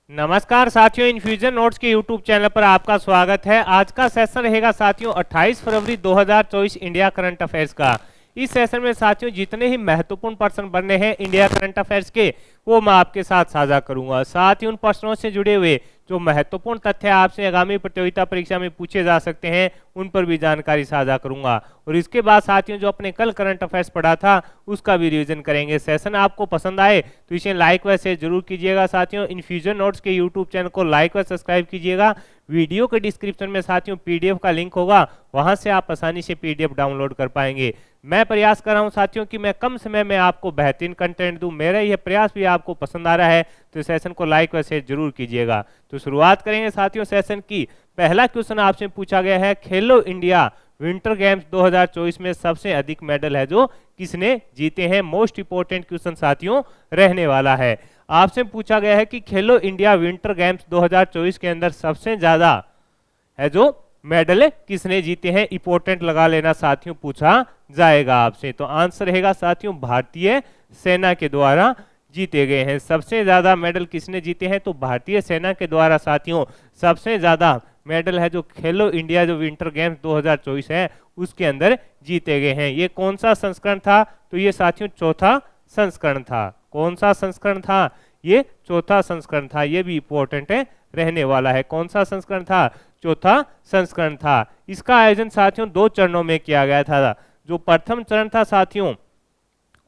नमस्कार साथियों, infusion notes के यूट्यूब चैनल पर आपका स्वागत है। आज का सेशन रहेगा साथियों 28 फरवरी 2024 इंडिया करंट अफेयर्स का। इस सेशन में साथियों जितने ही महत्वपूर्ण प्रश्न बनने हैं इंडिया करंट अफेयर्स के, वो मैं आपके साथ साझा करूंगा। साथ ही उन प्रश्नों से जुड़े हुए जो महत्वपूर्ण तथ्य आपसे आगामी प्रतियोगिता परीक्षा में पूछे जा सकते हैं, उन पर भी जानकारी साझा करूंगा। और इसके बाद साथियों जो अपने कल करंट अफेयर्स पढ़ा था उसका भी रिवीजन करेंगे। सेशन आपको पसंद आए तो इसे लाइक व शेयर जरूर कीजिएगा। साथियों इन्फ्यूजन नोट्स के यूट्यूब चैनल को लाइक व सब्सक्राइब कीजिएगा। वीडियो के डिस्क्रिप्शन में साथियों पीडीएफ का लिंक होगा, वहां से आप आसानी से पीडीएफ डाउनलोड कर पाएंगे। मैं प्रयास कर रहा हूं साथियों कि मैं कम समय में आपको बेहतरीन कंटेंट दूं। मेरा यह प्रयास भी आपको पसंद आ रहा है तो सेशन को लाइक व शेयर जरूर कीजिएगा। तो शुरुआत करेंगे साथियों सेशन की। पहला क्वेश्चन आपसे पूछा गया है, खेलो इंडिया विंटर गेम्स 2024 में सबसे अधिक मेडल है जो किसने जीते हैं। मोस्ट इंपोर्टेंट क्वेश्चन साथियों रहने वाला है। आपसे पूछा गया है कि खेलो इंडिया विंटर गेम्स 2024 के अंदर सबसे ज्यादा है जो मेडल किसने जीते हैं। इंपोर्टेंट लगा लेना साथियों, पूछा जाएगा आपसे। तो आंसर रहेगा साथियों भारतीय सेना के द्वारा जीते गए हैं। सबसे ज्यादा मेडल किसने जीते हैं, तो भारतीय सेना के द्वारा साथियों सबसे ज्यादा मेडल है जो खेलो इंडिया जो विंटर गेम्स 2024 है उसके अंदर जीते गए हैं। ये कौन सा संस्करण था, तो ये साथियों चौथा संस्करण था। कौन सा संस्करण था, ये चौथा संस्करण था। ये भी इंपॉर्टेंट है रहने वाला है। कौन सा संस्करण था, चौथा संस्करण था। इसका आयोजन साथियों 2 चरणों में किया गया था। जो प्रथम चरण था साथियों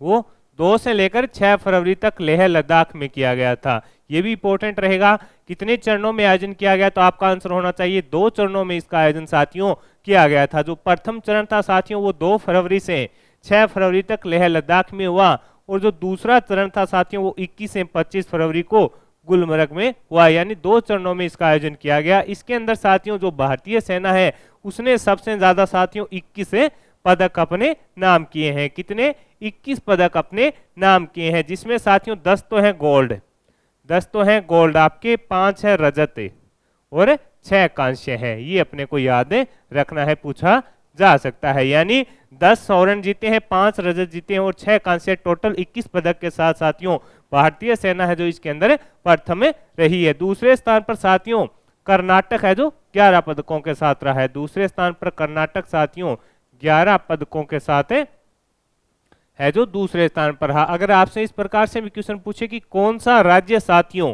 वो 2 से लेकर 6 फरवरी तक लेह लद्दाख में किया गया था। ये भी इंपॉर्टेंट रहेगा। कितने चरणों में आयोजन किया गया, तो आपका आंसर होना चाहिए 2 चरणों में इसका आयोजन साथियों किया गया था। जो प्रथम चरण था साथियों वो 2 फरवरी से 6 फरवरी तक लेह लद्दाख में हुआ, और जो दूसरा चरण था साथियों वो 21 से 25 फरवरी को गुलमर्ग में हुआ। यानी 2 चरणों में इसका आयोजन किया गया। इसके अंदर साथियों जो भारतीय सेना है उसने सबसे ज्यादा साथियों 21 पदक अपने नाम किए हैं। कितने, 21 पदक अपने नाम किए हैं, जिसमें साथियों 10 तो हैं गोल्ड, 10 तो हैं गोल्ड आपके, 5 है रजत और 6 कांस्य है। ये अपने को याद रखना है, पूछा जा सकता है। यानी 10 स्वर्ण जीते हैं, 5 रजत जीते हैं और 6 कांस्य, टोटल 21 पदक के साथ साथियों भारतीय सेना है जो इसके अंदर प्रथम रही है। दूसरे स्थान पर साथियों कर्नाटक है जो 11 पदकों के साथ रहा है। दूसरे स्थान पर कर्नाटक साथियों 11 पदकों के साथ है जो दूसरे स्थान पर रहा। अगर आपसे इस प्रकार से भी क्वेश्चन पूछे कि कौन सा राज्य साथियों,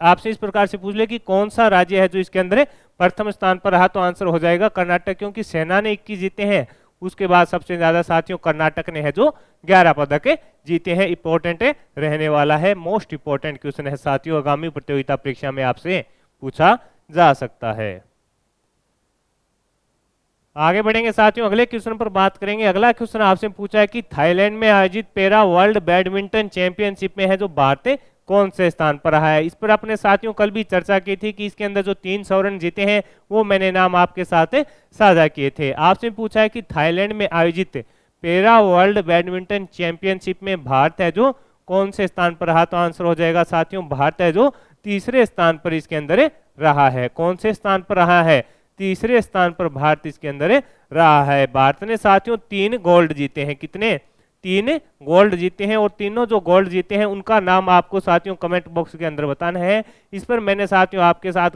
आपसे इस प्रकार से पूछ ले कि कौन सा राज्य है जो इसके अंदर प्रथम स्थान पर रहा, तो आंसर हो जाएगा कर्नाटक, क्योंकि सेना ने 21 जीते हैं। उसके बाद सबसे ज्यादा साथियों कर्नाटक ने है जो 11 पदक जीते हैं। इंपॉर्टेंट रहने वाला है, मोस्ट इंपॉर्टेंट क्वेश्चन है साथियों, आगामी प्रतियोगिता परीक्षा में आपसे पूछा जा सकता है। आगे बढ़ेंगे साथियों, अगले क्वेश्चन पर बात करेंगे। अगला क्वेश्चन आपसे पूछा है कि थाईलैंड में आयोजित पैरा वर्ल्ड बैडमिंटन चैंपियनशिप में है जो भारत कौन से स्थान पर रहा है। इस पर अपने साथियों कल भी चर्चा की थी कि इसके अंदर जो 3 स्वर्ण जीते हैं वो मैंने नाम आपके साथ साझा किए थे। आपसे पूछा है कि थाईलैंड में आयोजित पैरा वर्ल्ड बैडमिंटन चैंपियनशिप में भारत है जो कौन से स्थान पर रहा, तो आंसर हो जाएगा साथियों भारत है जो तीसरे स्थान पर इसके अंदर रहा है। कौन से स्थान पर रहा है, तीसरे स्थान पर भारत इसके अंदर रहा है। भारत ने साथियों 3 गोल्ड जीते हैं। कितने, 3 गोल्ड जीते हैं, और तीनों जो गोल्ड जीते हैं उनका नाम आपको साथियों कमेंट बॉक्स के अंदर बताना है। इस पर मैंने साथियों आपके साथ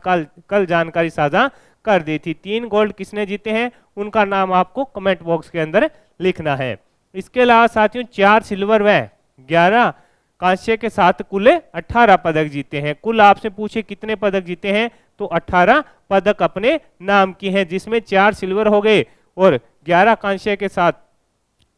कल जानकारी साझा कर दी थी। 3 गोल्ड किसने जीते हैं उनका नाम आपको कमेंट बॉक्स के अंदर लिखना है। इसके अलावा साथियों 4 सिल्वर व 11 कांस्य के साथ कुल 18 पदक जीते हैं। कुल आपसे पूछे कितने पदक जीते हैं, तो 18 पदक अपने नाम की हैं, जिसमें 4 सिल्वर हो गए और 11 कांस्य के साथ,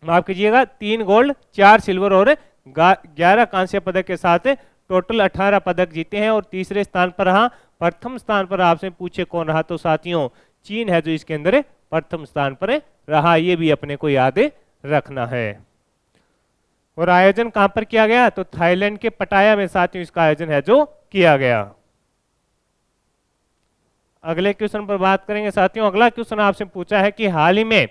माफ कीजिएगा 3 गोल्ड 4 सिल्वर और 11 कांस्य पदक के साथ टोटल 18 पदक जीते हैं। और तीसरे स्थान पर रहा। प्रथम स्थान पर आपसे पूछे कौन रहा, तो साथियों चीन है जो इसके अंदर प्रथम स्थान पर रहा। ये भी अपने को याद रखना है। और आयोजन कहां पर किया गया, तो थाईलैंड के पटाया में साथियों इसका आयोजन है जो किया गया। अगले क्वेश्चन पर बात करेंगे साथियों। अगला क्वेश्चन आपसे पूछा है कि हाल ही में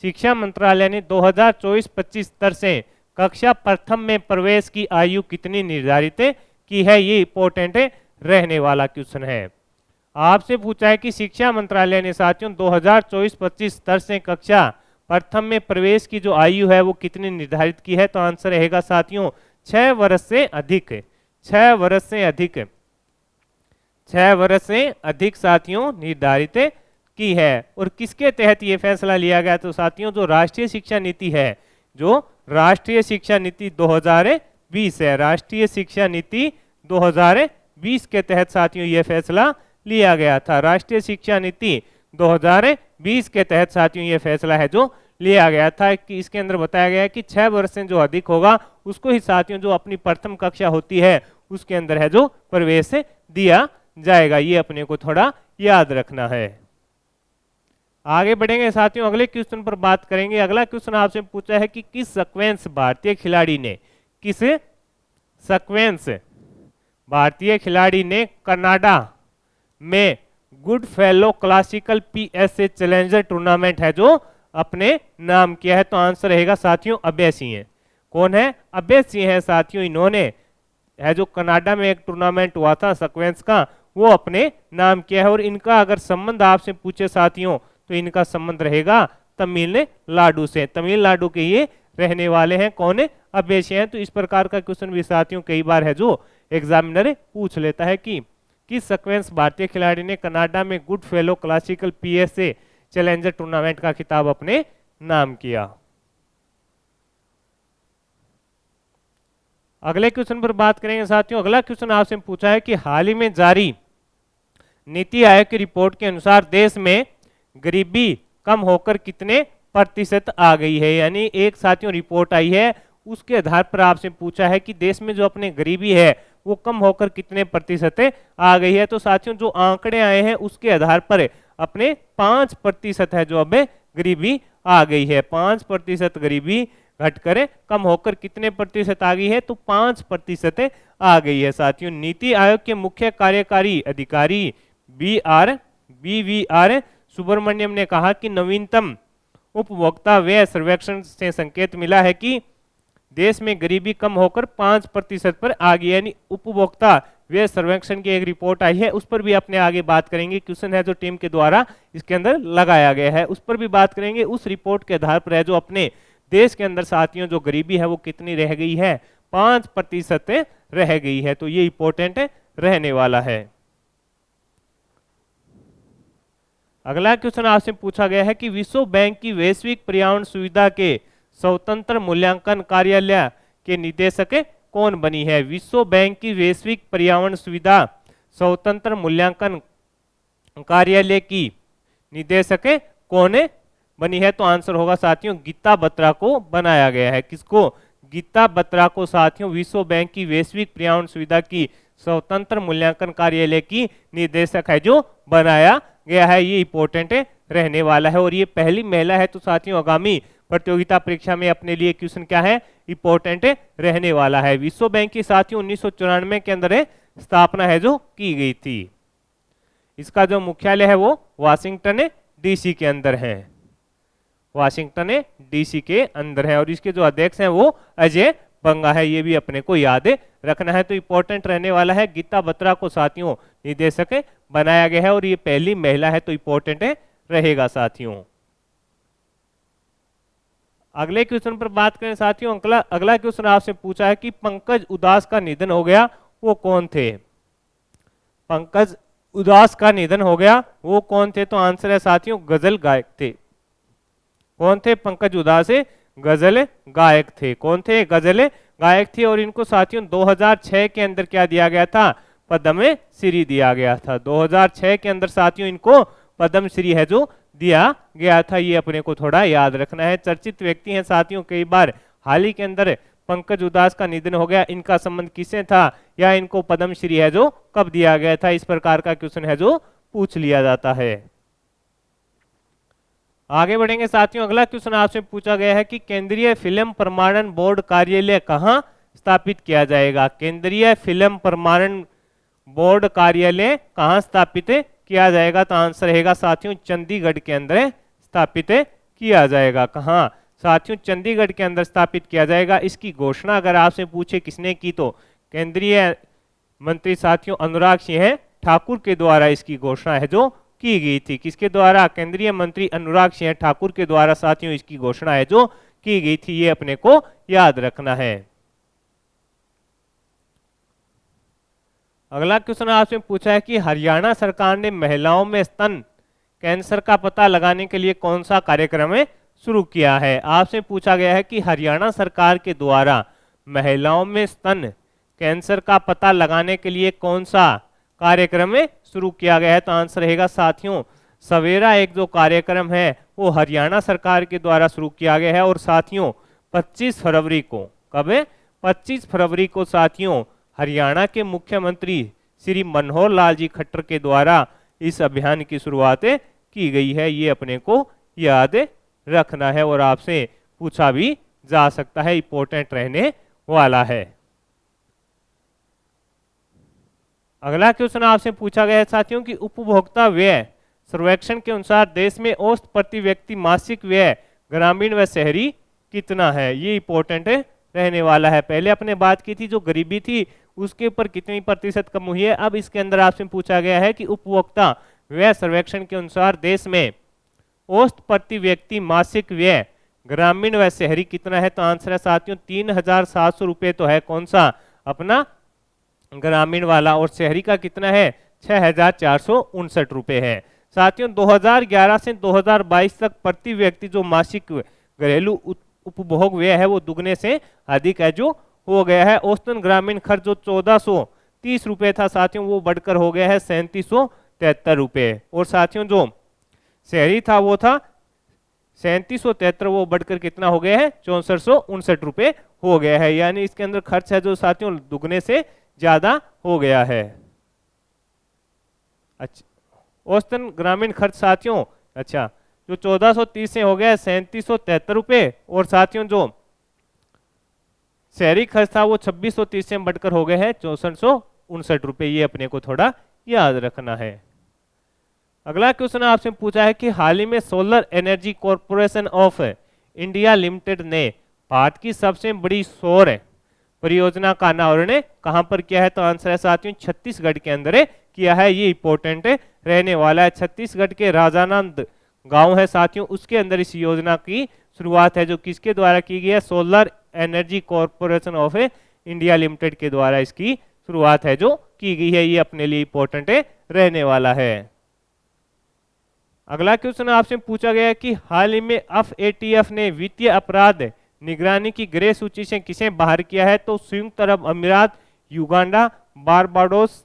शिक्षा मंत्रालय ने 2024-25 स्तर से कक्षा प्रथम में प्रवेश की आयु कितनी निर्धारित की है। ये इंपॉर्टेंट रहने वाला क्वेश्चन है। आपसे पूछा है कि शिक्षा मंत्रालय ने साथियों 2024-25 स्तर से कक्षा प्रथम में प्रवेश की जो आयु है वो कितनी निर्धारित की है, तो आंसर रहेगा साथियों 6 वर्ष से अधिक। 6 वर्ष से अधिक 6 वर्ष से अधिक साथियों निर्धारित की है। और किसके तहत ये फैसला लिया गया? तो साथियों जो राष्ट्रीय शिक्षा नीति है, जो राष्ट्रीय शिक्षा नीति 2020 है, राष्ट्रीय शिक्षा नीति 2020 के तहत साथियों ये फैसला लिया गया था। राष्ट्रीय शिक्षा नीति 2020 के तहत साथियों ये फैसला है जो लिया गया था कि इसके अंदर बताया गया है कि 6 वर्ष से जो अधिक होगा उसको ही साथियों जो अपनी प्रथम कक्षा होती है उसके अंदर है जो प्रवेश दिया जाएगा। ये अपने को थोड़ा याद रखना है। आगे बढ़ेंगे साथियों, अगले क्वेश्चन पर बात करेंगे। अगला क्वेश्चन आपसे पूछा है कि किस सीक्वेंस भारतीय खिलाड़ी ने, किस सीक्वेंस भारतीय खिलाड़ी ने कनाडा में good fellow classical PSA challenger tournament है जो अपने नाम किया है? तो आंसर रहेगा साथियों अभय सिंह है। कौन है? अभय सिंह है साथियों। इन्होंने है जो कनाडा में एक टूर्नामेंट हुआ था सीक्वेंस का, वो अपने नाम किया है। और इनका अगर संबंध आपसे पूछे साथियों तो इनका संबंध रहेगा तमिलनाडु से। तमिलनाडु के ये रहने वाले हैं। कौन है? अभय सिंह है। तो इस प्रकार का क्वेश्चन भी साथियों कई बार है जो एग्जामिनर पूछ लेता है कि किस सीक्वेंस भारतीय खिलाड़ी ने कनाडा में good fellow classical PSA challenger tournament का खिताब अपने नाम किया। अगले क्वेश्चन पर बात करेंगे साथियों। अगला क्वेश्चन आपसे पूछा है कि हाल ही में जारी नीति आयोग की रिपोर्ट के अनुसार देश में गरीबी कम होकर कितने प्रतिशत आ गई है? यानी एक साथियों रिपोर्ट आई है, उसके आधार पर आपसे पूछा है कि देश में जो अपने गरीबी है वो कम होकर कितने प्रतिशत आ गई है। तो साथियों जो आंकड़े आए हैं उसके आधार पर अपने 5% है जो अब गरीबी आ गई है। 5% गरीबी घटकर कम होकर कितने प्रतिशत आ गई है? तो 5% आ गई है साथियों। नीति आयोग के मुख्य कार्यकारी अधिकारी BVR सुब्रमण्यम ने कहा कि नवीनतम उपभोक्ता व्यय सर्वेक्षण से संकेत मिला है कि देश में गरीबी कम होकर 5% पर आ गई। यानी उपभोक्ता व्यय सर्वेक्षण की एक रिपोर्ट आई है, उस पर भी अपने आगे बात करेंगे। क्वेश्चन है जो टीम के द्वारा इसके अंदर लगाया गया है, उस पर भी बात करेंगे। उस रिपोर्ट के आधार पर है जो अपने देश के अंदर साथियों जो गरीबी है वो कितनी रह गई है? 5% रह गई है। तो ये इंपॉर्टेंट रहने वाला है। अगला क्वेश्चन आपसे पूछा गया है कि विश्व बैंक की वैश्विक पर्यावरण सुविधा के स्वतंत्र मूल्यांकन कार्यालय के निदेशक कौन बनी है? विश्व बैंक की वैश्विक पर्यावरण सुविधा स्वतंत्र मूल्यांकन कार्यालय की निदेशक कौन बनी है? तो आंसर होगा साथियों गीता बत्रा को बनाया गया है। किसको? गीता बत्रा को साथियों विश्व बैंक की वैश्विक पर्यावरण सुविधा की स्वतंत्र मूल्यांकन कार्यालय की निदेशक है जो बनाया गया है। ये इंपॉर्टेंट रहने वाला है और ये पहली महिला है। तो साथियों आगामी प्रतियोगिता परीक्षा में अपने लिए क्वेश्चन क्या है? इंपॉर्टेंट रहने वाला है। विश्व बैंक की साथियों 1994 के अंदर स्थापना है जो की गई थी। इसका जो मुख्यालय है वो वाशिंगटन डीसी के अंदर है, वाशिंगटन डीसी के अंदर है। और इसके जो अध्यक्ष हैं वो अजय बंगा है। ये भी अपने को याद रखना है। तो इंपॉर्टेंट रहने वाला है। गीता बत्रा को साथियों निदेशक बनाया गया है और ये पहली महिला है। तो इंपॉर्टेंट रहेगा साथियों। अगले क्वेश्चन पर बात करें साथियों। अगला क्वेश्चन आपसे पूछा है कि पंकज उदास का निधन हो गया, वो कौन थे? पंकज उदास का निधन हो गया, वो कौन थे? तो आंसर है साथियों गजल गायक थे। कौन थे? पंकज उदास गजल गायक थे। कौन थे? गजल गायक थे। और इनको साथियों 2006 के अंदर क्या दिया गया था? पद्म श्री दिया गया था। 2006 के अंदर साथियों इनको पद्म श्री है जो दिया गया था। ये अपने को थोड़ा याद रखना है। चर्चित व्यक्ति हैं साथियों, कई बार हाल ही के अंदर पंकज उदास का निधन हो गया, इनका संबंध किससे था या इनको पद्म श्री है जो कब दिया गया था? इस प्रकार का क्वेश्चन है जो पूछ लिया जाता है। आगे बढ़ेंगे साथियों। अगला क्वेश्चन आपसे पूछा गया है कि केंद्रीय फिल्म प्रमाणन बोर्ड कार्यालय कहाँ स्थापित किया जाएगा? केंद्रीय फिल्म प्रमाणन बोर्ड कार्यालय कहाँ स्थापित किया जाएगा? तो आंसर रहेगा साथियों चंडीगढ़ के अंदर स्थापित किया जाएगा। कहाँ साथियों? चंडीगढ़ के अंदर स्थापित किया जाएगा। इसकी घोषणा अगर आपसे पूछे किसने की तो केंद्रीय मंत्री साथियों अनुराग सिंह ठाकुर के द्वारा इसकी घोषणा है जो की गई थी। किसके द्वारा? केंद्रीय मंत्री अनुराग सिंह ठाकुर के द्वारा साथियों इसकी घोषणा है जो की गई थी। ये अपने को याद रखना है। अगला क्वेश्चन आपसे पूछा है कि हरियाणा सरकार ने महिलाओं में स्तन कैंसर का पता लगाने के लिए कौन सा कार्यक्रम शुरू किया है। आपसे पूछा गया है कि हरियाणा सरकार के द्वारा महिलाओं में स्तन कैंसर का पता लगाने के लिए कौन सा कार्यक्रम शुरू किया गया है। तो आंसर रहेगा साथियों सवेरा एक जो कार्यक्रम है वो हरियाणा सरकार के द्वारा शुरू किया गया है और साथियों 25 फरवरी को, कब है 25 फरवरी को साथियों हरियाणा के मुख्यमंत्री श्री मनोहर लाल जी खट्टर के द्वारा इस अभियान की शुरुआत की गई है। ये अपने को याद रखना है और आपसे पूछा भी जा सकता है, इंपॉर्टेंट रहने वाला है। अगला क्वेश्चन आपसे पूछा गया है साथियों कि उपभोक्ता व्यय सर्वेक्षण के अनुसार देश में औसत प्रति व्यक्ति मासिक व्यय ग्रामीण व शहरी कितना है। ये इंपॉर्टेंट रहने वाला है। पहले अपने बात की थी जो गरीबी थी उसके ऊपर कितनी प्रतिशत कम हुई है। अब इसके अंदर आपसे पूछा गया है कि उपभोक्ता व्यय सर्वेक्षण के अनुसार देश में औसत प्रति व्यक्ति मासिक व्यय ग्रामीण व शहरी कितना है। तो आंसर है साथियों 3,700 रुपये तो है कौन सा अपना ग्रामीण वाला, और शहरी का कितना है 6,459 रुपये है। साथियों 2011 से 2022 तक प्रति व्यक्ति जो मासिक घरेलू उपभोग व्यय है वो दुगने से अधिक है जो हो गया है। औसतन ग्रामीण खर्च जो 1430 रुपये था साथियों वो बढ़कर हो गया है 3773 रुपये, और साथियों जो शहरी था वो था 3773, वो बढ़कर कितना हो गया है 6459 रुपये हो गया है। यानी इसके अंदर खर्च है जो साथियों दुगने से ज्यादा हो गया है। अच्छा औसतन ग्रामीण खर्च साथियों अच्छा जो 1430 से हो गया है 3773 रुपये, और साथियों जो शहरी खर्च था वो 2630 से बढ़कर हो गए हैं 6459 रुपये। ये अपने को थोड़ा याद रखना है। अगला क्वेश्चन आपसे पूछा है कि हाल ही में solar energy corporation of India limited ने भारत की सबसे बड़ी सौर परियोजना का अनावरण कहां पर किया है। तो आंसर है साथियों छत्तीसगढ़ के अंदर किया है। ये इंपॉर्टेंट रहने वाला है। छत्तीसगढ़ के राजानंद गांव है साथियों, उसके अंदर इस योजना की शुरुआत है जो किसके द्वारा की गई है, solar energy corporation of India limited के द्वारा इसकी शुरुआत है जो की गई है। ये अपने लिए इंपॉर्टेंट रहने वाला है। अगला क्वेश्चन आपसे पूछा गया है कि हाल ही में एफएटीएफ ने वित्तीय अपराध निगरानी की ग्रे सूची से किसे बाहर किया है। तो संयुक्त अरब अमीरात, युगांडा, बारबाडोस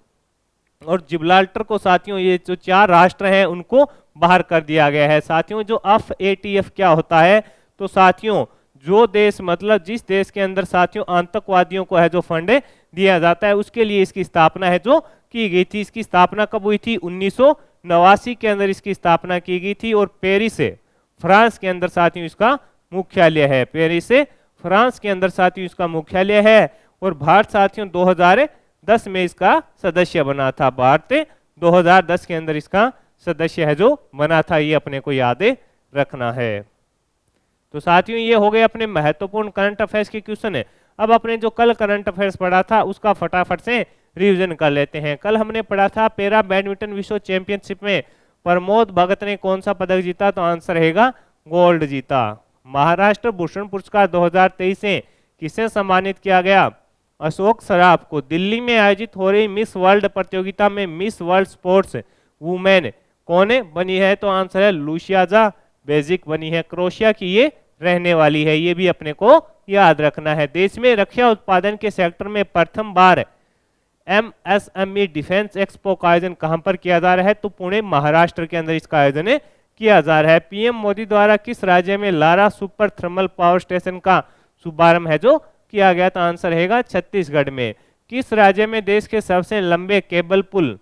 और जिब्राल्टर को साथियों ये जो 4 राष्ट्र हैं उनको बाहर कर दिया गया है। साथियों जो एफएटीएफ क्या होता है, तो साथियों जो देश मतलब जिस देश के अंदर साथियों आतंकवादियों को है जो फंड दिया जाता है उसके लिए इसकी स्थापना है जो की गई थी। इसकी स्थापना कब हुई थी 1989 के अंदर इसकी स्थापना की गई थी, और पेरिस फ्रांस के अंदर साथियों इसका मुख्यालय है। पेरिस फ्रांस के अंदर साथियों इसका मुख्यालय है, और भारत साथियों 2010 में इसका सदस्य बना था। भारत 2010 के अंदर इसका सदस्य है जो बना था। ये अपने को याद रखना है। तो साथियों ये हो गए अपने महत्वपूर्ण करंट अफेयर्स के क्वेश्चन है। अब अपने जो कल करंट अफेयर्स पढ़ा था उसका फटाफट से रिवीजन कर लेते हैं। कल हमने पढ़ा था पैरा बैडमिंटन विश्व चैंपियनशिप में प्रमोद भगत ने कौन सा पदक जीता। तो आंसर रहेगा गोल्ड जीता। महाराष्ट्र भूषण पुरस्कार 2023 से किसे सम्मानित किया गया, अशोक सराफ को। दिल्ली में आयोजित हो रही मिस वर्ल्ड प्रतियोगिता में मिस वर्ल्ड स्पोर्ट्स वुमेन कौन बनी है। तो आंसर है लुशियाजा बेजिक बनी है। क्रोशिया की ये रहने वाली है। ये भी अपने को याद रखना है। देश में रक्षा उत्पादन के सेक्टर में प्रथम बार एमएसएमई डिफेंस एक्सपो का आयोजन कहां पर किया जा रहा है। तो पुणे महाराष्ट्र के अंदर इसका आयोजन किया जा रहा है। पीएम मोदी द्वारा किस राज्य में Lara super thermal power station का शुभारंभ है जो किया गया। तो आंसर रहेगा छत्तीसगढ़ में। किस राज्य में देश के सबसे लंबे केबल पुल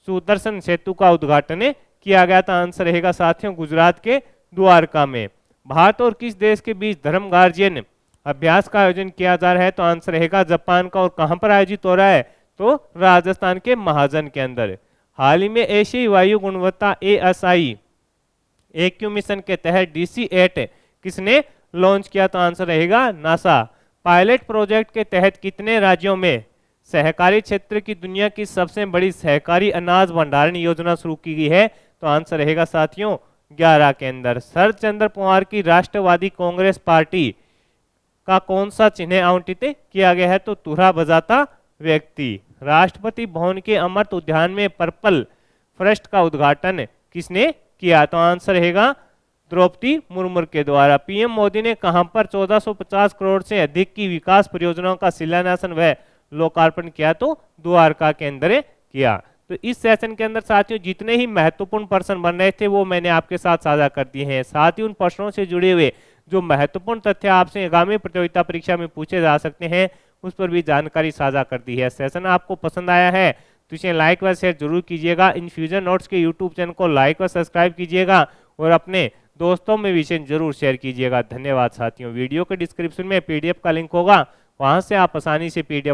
सुदर्शन सेतु का उद्घाटन किया गया। तो आंसर रहेगा साथियों गुजरात के द्वारका में। भारत और किस देश के बीच धर्म गार्जियन अभ्यास का आयोजन किया जा रहा है। तो आंसर रहेगा जापान का। और कहां पर आयोजित हो रहा है, तो राजस्थान के महाजन के अंदर। हाल ही में एशियाई वायु गुणवत्ता एएसआई एक्यू मिशन के तहत DC-8 किसने लॉन्च किया। तो आंसर रहेगा नासा। पायलट प्रोजेक्ट के तहत कितने राज्यों में सहकारी क्षेत्र की दुनिया की सबसे बड़ी सहकारी अनाज भंडारण योजना शुरू की गई है। तो आंसर रहेगा साथियों 11 के अंदर। शरद चंद्र पवार की राष्ट्रवादी कांग्रेस पार्टी का कौन सा चिन्ह आवंटित किया गया है। तो तुरहा बजाता व्यक्ति। राष्ट्रपति भवन के अमृत उद्यान में पर्पल फॉरेस्ट का उद्घाटन किसने किया? तो आंसर रहेगा द्रौपदी मुर्मू के द्वारा। पीएम मोदी ने कहां पर 1450 करोड़ से अधिक की विकास परियोजनाओं का शिलान्यास व लोकार्पण किया? तो द्वारका के अंदर किया। तो इस सेशन के अंदर साथियों जितने ही महत्वपूर्ण प्रश्न बन रहे थे वो मैंने आपके साथ साझा कर दिए हैं। साथ ही उन प्रश्नों से जुड़े हुए जो महत्वपूर्ण तथ्य आपसे आगामी प्रतियोगिता परीक्षा में पूछे जा सकते हैं उस पर भी जानकारी साझा कर दी है। सेशन आपको पसंद आया है तो इसे लाइक व शेयर जरूर कीजिएगा। इन्फ्यूजन नोट्स के यूट्यूब चैनल को लाइक व सब्सक्राइब कीजिएगा और अपने दोस्तों में भी इसे जरूर शेयर कीजिएगा। धन्यवाद साथियों। वीडियो के डिस्क्रिप्शन में पीडीएफ का लिंक होगा, वहां से आप आसानी से पीडीएफ